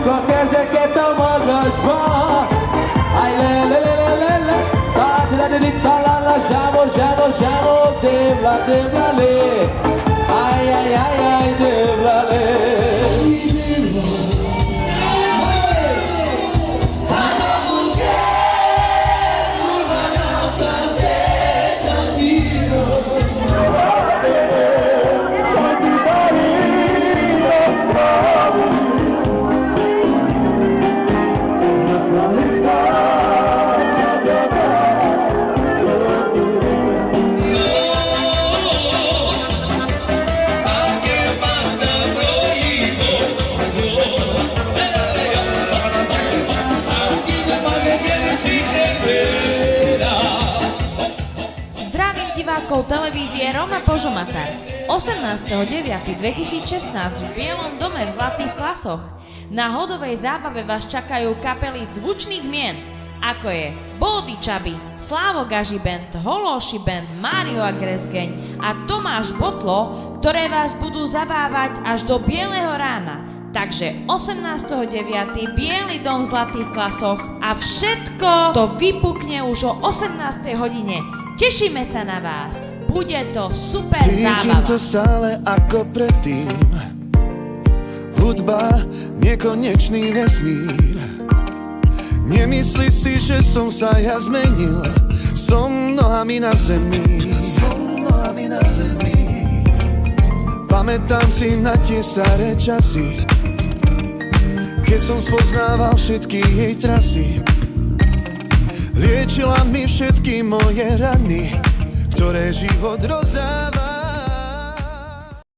qualquer que toma gospa. Ai le le le le le le, ta la de ta la la, jamo, devla le. Ai ai ai ai, devla le. Televízie Roma Požomatar 18.9.2016 v Bielom dome v Zlatých klasoch. Na hodovej zábave vás čakajú kapely zvučných mien, ako je Body Chubby, Slávo Gaži Band, Holóši Band, Mário Agresgeň a Tomáš Botlo, ktoré vás budú zabávať až do bieleho rána. Takže 18.9. Biely dom v Zlatých klasoch a všetko to vypukne už o 18. hodine. Tešíme sa na vás. Bude to super zábava. Cítim to stále ako predtým. Hudba, nekonečný vesmír. Nemyslí si, že som sa ja zmenil. Som nohami na zemi. Pamätám si na tie staré časy, keď som spoznával všetky jej trasy. Liečila mi všetky moje rany, ktoré život rozdáva.